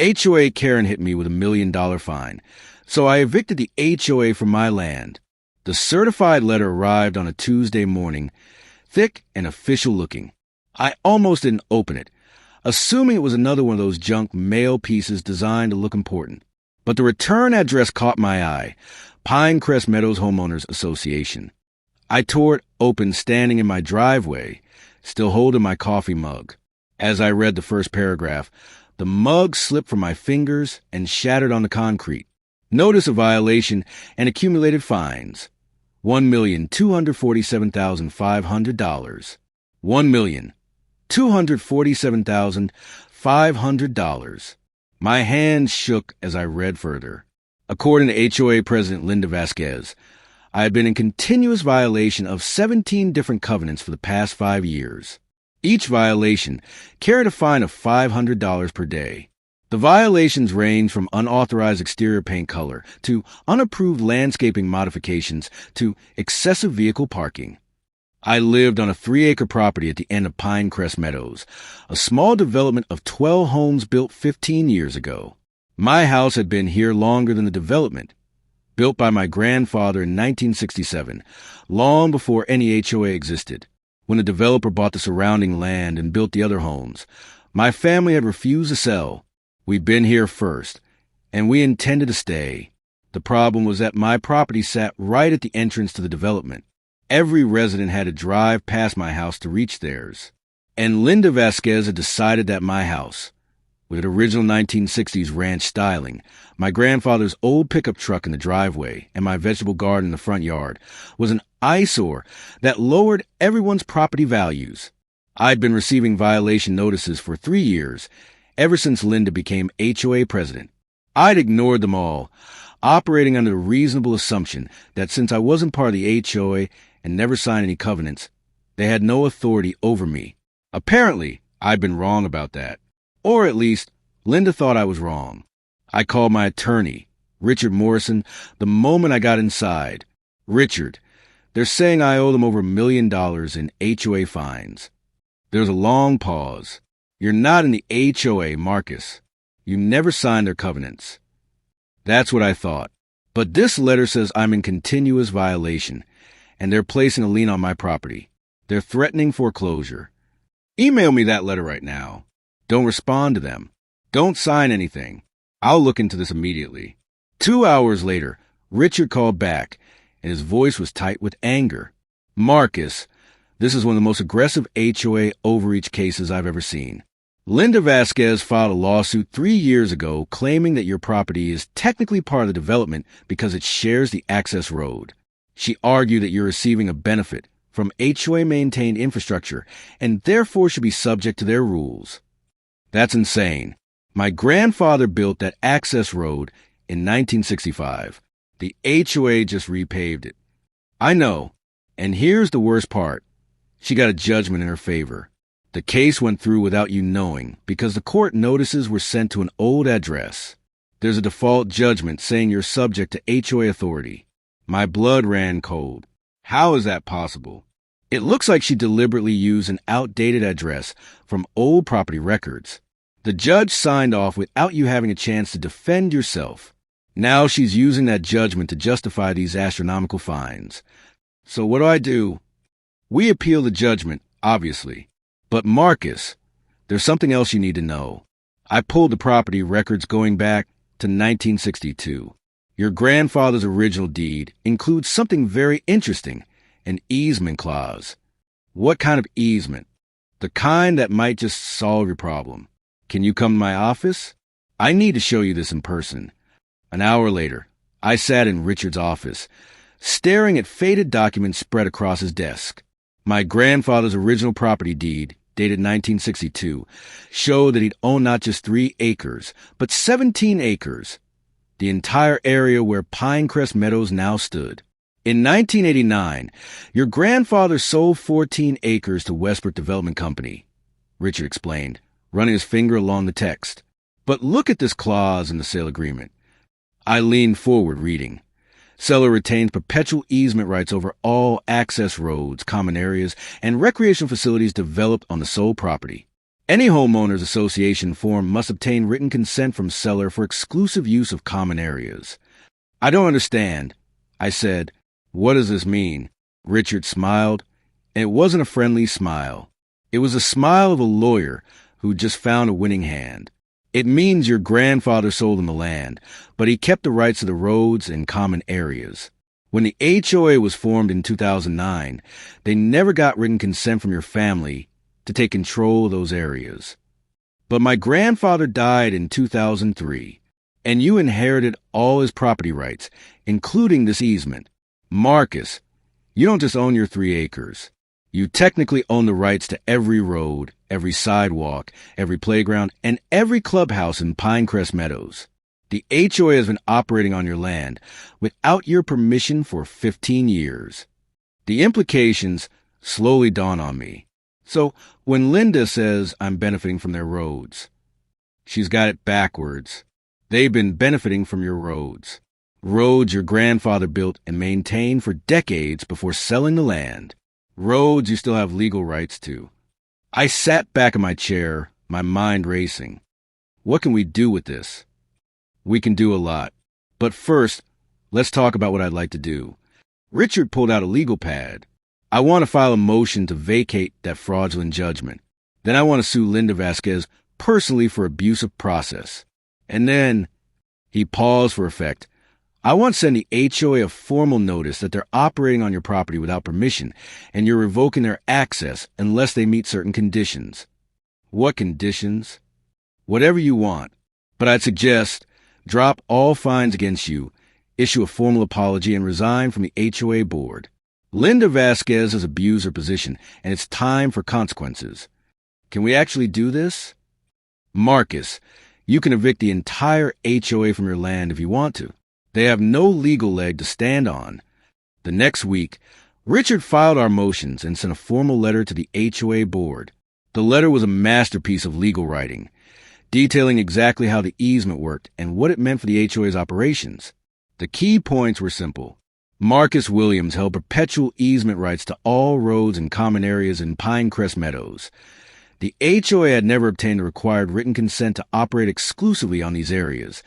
HOA Karen hit me with $1 million fine, so I evicted the HOA from my land. The certified letter arrived on a Tuesday morning, thick and official looking. I almost didn't open it, assuming it was another one of those junk mail pieces designed to look important. But the return address caught my eye, Pinecrest Meadows Homeowners Association. I tore it open standing in my driveway, still holding my coffee mug. As I read the first paragraph, the mug slipped from my fingers and shattered on the concrete. Notice of violation and accumulated fines. $1,247,500. $1,247,500. My hands shook as I read further. According to HOA President Linda Vasquez, I had been in continuous violation of 17 different covenants for the past 5 years. Each violation carried a fine of $500 per day. The violations range from unauthorized exterior paint color to unapproved landscaping modifications to excessive vehicle parking. I lived on a 3-acre property at the end of Pinecrest Meadows, a small development of 12 homes built 15 years ago. My house had been here longer than the development. Built by my grandfather in 1967, long before any HOA existed. When the developer bought the surrounding land and built the other homes, my family had refused to sell. We'd been here first, and we intended to stay. The problem was that my property sat right at the entrance to the development. Every resident had to drive past my house to reach theirs. And Linda Vasquez had decided that my house, with its original 1960s ranch styling, my grandfather's old pickup truck in the driveway, and my vegetable garden in the front yard, was an eyesore that lowered everyone's property values. I'd been receiving violation notices for 3 years, ever since Linda became HOA president. I'd ignored them all, operating under the reasonable assumption that since I wasn't part of the HOA and never signed any covenants, they had no authority over me. Apparently, I'd been wrong about that. Or at least, Linda thought I was wrong. I called my attorney, Richard Morrison, the moment I got inside. Richard, they're saying I owe them over $1 million in HOA fines. There was a long pause. You're not in the HOA, Marcus. You never signed their covenants. That's what I thought. But this letter says I'm in continuous violation, and they're placing a lien on my property. They're threatening foreclosure. Email me that letter right now. Don't respond to them. Don't sign anything. I'll look into this immediately. 2 hours later, Richard called back, and his voice was tight with anger. Marcus, this is one of the most aggressive HOA overreach cases I've ever seen. Linda Vasquez filed a lawsuit 3 years ago claiming that your property is technically part of the development because it shares the access road. She argued that you're receiving a benefit from HOA-maintained infrastructure and therefore should be subject to their rules. That's insane. My grandfather built that access road in 1965. The HOA just repaved it. I know. And here's the worst part. She got a judgment in her favor. The case went through without you knowing because the court notices were sent to an old address. There's a default judgment saying you're subject to HOA authority. My blood ran cold. How is that possible? It looks like she deliberately used an outdated address from old property records. The judge signed off without you having a chance to defend yourself. Now she's using that judgment to justify these astronomical fines. So what do? We appeal the judgment, obviously. But Marcus, there's something else you need to know. I pulled the property records going back to 1962. Your grandfather's original deed includes something very interesting, an easement clause. What kind of easement? The kind that might just solve your problem. Can you come to my office? I need to show you this in person. An hour later, I sat in Richard's office, staring at faded documents spread across his desk. My grandfather's original property deed, dated 1962, showed that he'd owned not just 3 acres, but 17 acres, the entire area where Pinecrest Meadows now stood. In 1989, your grandfather sold 14 acres to Westbrook Development Company, Richard explained, running his finger along the text. But look at this clause in the sale agreement. I leaned forward, reading. Seller retains perpetual easement rights over all access roads, common areas, and recreational facilities developed on the sold property. Any homeowners association form must obtain written consent from seller for exclusive use of common areas. I don't understand. I said, what does this mean? Richard smiled, and it wasn't a friendly smile. It was the smile of a lawyer who just found a winning hand. It means your grandfather sold him the land, but he kept the rights to the roads and common areas. When the HOA was formed in 2009, they never got written consent from your family to take control of those areas. But my grandfather died in 2003, and you inherited all his property rights, including this easement. Marcus, you don't just own your 3 acres. You technically own the rights to every road, every sidewalk, every playground, and every clubhouse in Pinecrest Meadows. The HOA has been operating on your land without your permission for 15 years. The implications slowly dawn on me. So when Linda says I'm benefiting from their roads, she's got it backwards. They've been benefiting from your roads. Roads your grandfather built and maintained for decades before selling the land. Roads you still have legal rights to. I sat back in my chair, my mind racing. What can we do with this? We can do a lot. But first, let's talk about what I'd like to do. Richard pulled out a legal pad. I want to file a motion to vacate that fraudulent judgment. Then I want to sue Linda Vasquez personally for abuse of process. And then, he paused for effect, I want to send the HOA a formal notice that they're operating on your property without permission, and you're revoking their access unless they meet certain conditions. What conditions? Whatever you want. But I'd suggest drop all fines against you, issue a formal apology, and resign from the HOA board. Linda Vasquez has abused her position, and it's time for consequences. Can we actually do this? Marcus, you can evict the entire HOA from your land if you want to. They have no legal leg to stand on. The next week, Richard filed our motions and sent a formal letter to the HOA board. The letter was a masterpiece of legal writing, detailing exactly how the easement worked and what it meant for the HOA's operations. The key points were simple. Marcus Williams held perpetual easement rights to all roads and common areas in Pinecrest Meadows. The HOA had never obtained the required written consent to operate exclusively on these areas.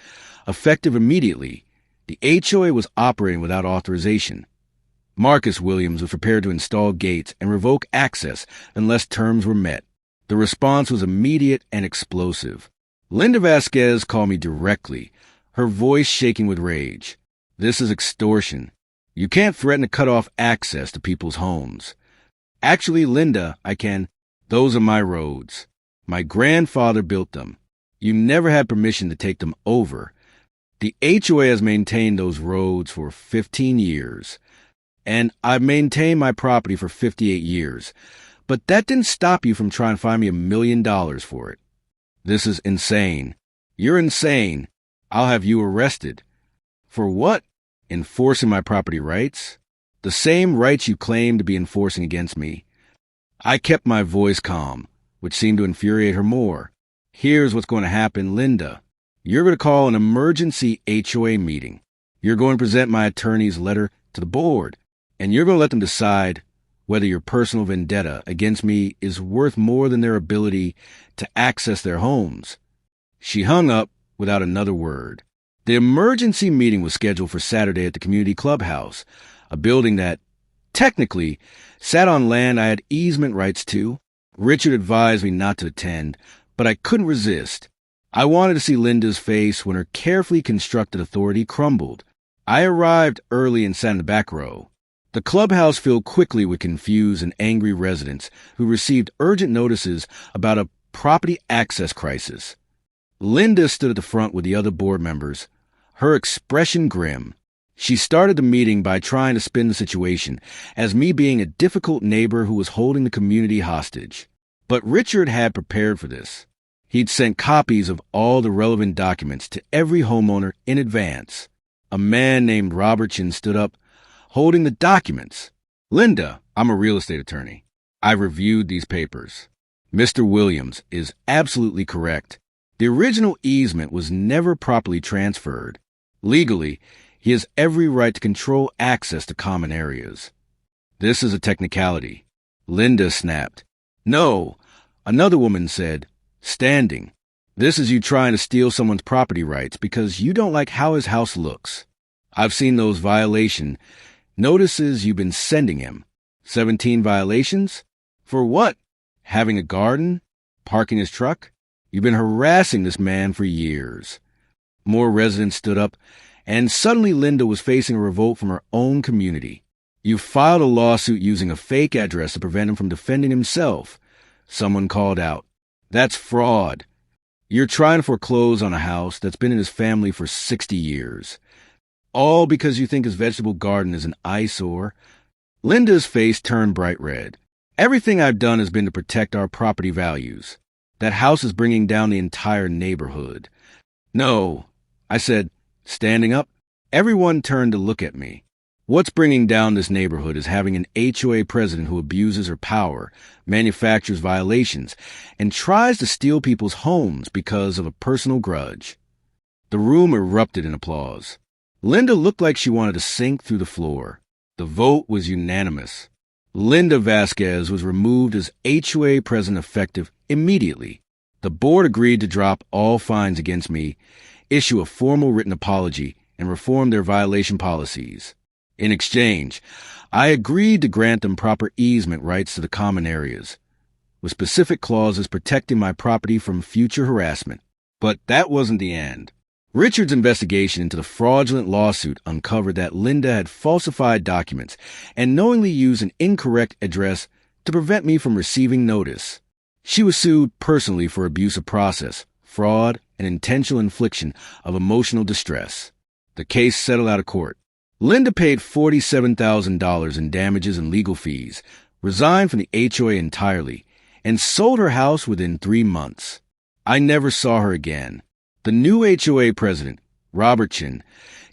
Effective immediately, the HOA was operating without authorization. Marcus Williams was prepared to install gates and revoke access unless terms were met. The response was immediate and explosive. Linda Vasquez called me directly, her voice shaking with rage. This is extortion. You can't threaten to cut off access to people's homes. Actually, Linda, I can. Those are my roads. My grandfather built them. You never had permission to take them over. The HOA has maintained those roads for 15 years, and I've maintained my property for 58 years, but that didn't stop you from trying to find me $1 million for it. This is insane. You're insane. I'll have you arrested. For what? Enforcing my property rights? The same rights you claim to be enforcing against me. I kept my voice calm, which seemed to infuriate her more. Here's what's going to happen, Linda. You're going to call an emergency HOA meeting. You're going to present my attorney's letter to the board, and you're going to let them decide whether your personal vendetta against me is worth more than their ability to access their homes. She hung up without another word. The emergency meeting was scheduled for Saturday at the community clubhouse, a building that, technically, sat on land I had easement rights to. Richard advised me not to attend, but I couldn't resist. I wanted to see Linda's face when her carefully constructed authority crumbled. I arrived early and sat in the back row. The clubhouse filled quickly with confused and angry residents who received urgent notices about a property access crisis. Linda stood at the front with the other board members, her expression grim. She started the meeting by trying to spin the situation as me being a difficult neighbor who was holding the community hostage. But Richard had prepared for this. He'd sent copies of all the relevant documents to every homeowner in advance. A man named Robertson stood up, holding the documents. Linda, I'm a real estate attorney. I've reviewed these papers. Mr. Williams is absolutely correct. The original easement was never properly transferred. Legally, he has every right to control access to common areas. This is a technicality. Linda snapped. No, another woman said, Standing. This is you trying to steal someone's property rights because you don't like how his house looks. I've seen those violation notices you've been sending him. 17 violations? For what? Having a garden? Parking his truck? You've been harassing this man for years. More residents stood up, and suddenly Linda was facing a revolt from her own community. You filed a lawsuit using a fake address to prevent him from defending himself. Someone called out, "That's fraud. You're trying to foreclose on a house that's been in his family for 60 years. All because you think his vegetable garden is an eyesore." Linda's face turned bright red. "Everything I've done has been to protect our property values. That house is bringing down the entire neighborhood." "No," I said, standing up. Everyone turned to look at me. "What's bringing down this neighborhood is having an HOA president who abuses her power, manufactures violations, and tries to steal people's homes because of a personal grudge." The room erupted in applause. Linda looked like she wanted to sink through the floor. The vote was unanimous. Linda Vasquez was removed as HOA president effective immediately. The board agreed to drop all fines against me, issue a formal written apology, and reform their violation policies. In exchange, I agreed to grant them proper easement rights to the common areas, with specific clauses protecting my property from future harassment. But that wasn't the end. Richard's investigation into the fraudulent lawsuit uncovered that Linda had falsified documents and knowingly used an incorrect address to prevent me from receiving notice. She was sued personally for abuse of process, fraud, and intentional infliction of emotional distress. The case settled out of court. Linda paid $47,000 in damages and legal fees, resigned from the HOA entirely, and sold her house within 3 months. I never saw her again. The new HOA president, Robert Chin,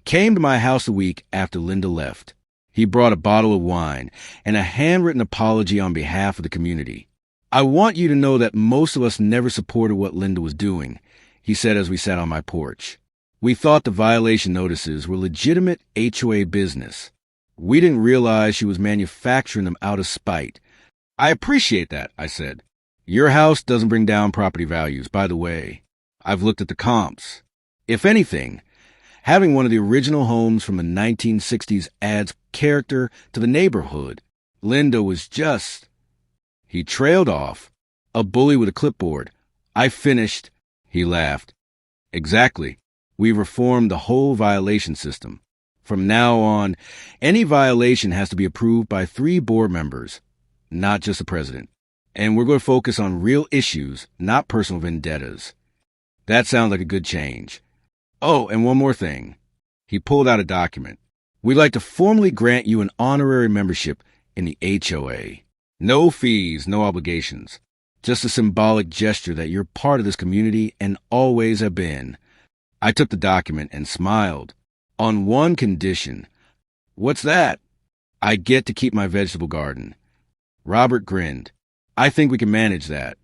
came to my house a week after Linda left. He brought a bottle of wine and a handwritten apology on behalf of the community. "I want you to know that most of us never supported what Linda was doing," he said as we sat on my porch. "We thought the violation notices were legitimate HOA business. We didn't realize she was manufacturing them out of spite." "I appreciate that," I said. "Your house doesn't bring down property values, by the way. I've looked at the comps. If anything, having one of the original homes from the 1960s adds character to the neighborhood. Linda was just..." He trailed off, a bully with a clipboard. "I finished." He laughed. "Exactly. We reformed the whole violation system. From now on, any violation has to be approved by 3 board members, not just the president. And we're going to focus on real issues, not personal vendettas." That sounds like a good change. "Oh, and one more thing." He pulled out a document. "We'd like to formally grant you an honorary membership in the HOA. No fees, no obligations. Just a symbolic gesture that you're part of this community and always have been." I took the document and smiled. "On one condition." "What's that?" "I get to keep my vegetable garden." Robert grinned. "I think we can manage that."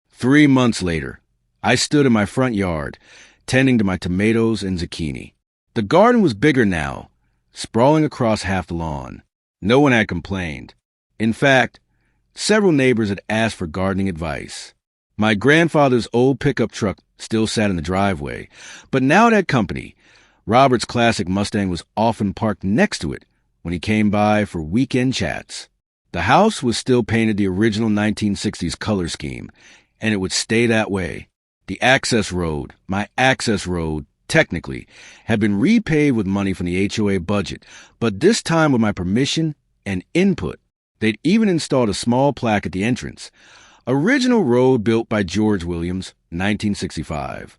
3 months later, I stood in my front yard, tending to my tomatoes and zucchini. The garden was bigger now, sprawling across half the lawn. No one had complained. In fact, several neighbors had asked for gardening advice. My grandfather's old pickup truck still sat in the driveway, but now it had company. Robert's classic Mustang was often parked next to it when he came by for weekend chats. The house was still painted the original 1960s color scheme, and it would stay that way. The access road, my access road, technically, had been repaved with money from the HOA budget, but this time with my permission and input. They'd even installed a small plaque at the entrance. "Original road built by George Williams, 1965.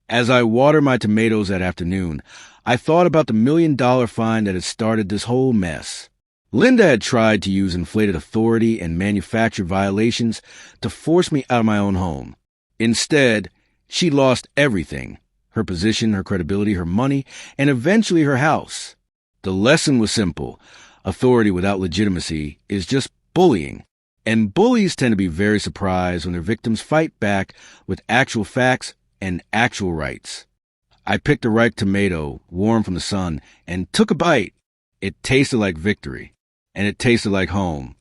As I watered my tomatoes that afternoon, I thought about the $1 million fine that had started this whole mess. Linda had tried to use inflated authority and manufactured violations to force me out of my own home. Instead, she lost everything: her position, her credibility, her money, and eventually her house. The lesson was simple. Authority without legitimacy is just bullying. And bullies tend to be very surprised when their victims fight back with actual facts and actual rights. I picked a ripe tomato, warm from the sun, and took a bite. It tasted like victory, and it tasted like home.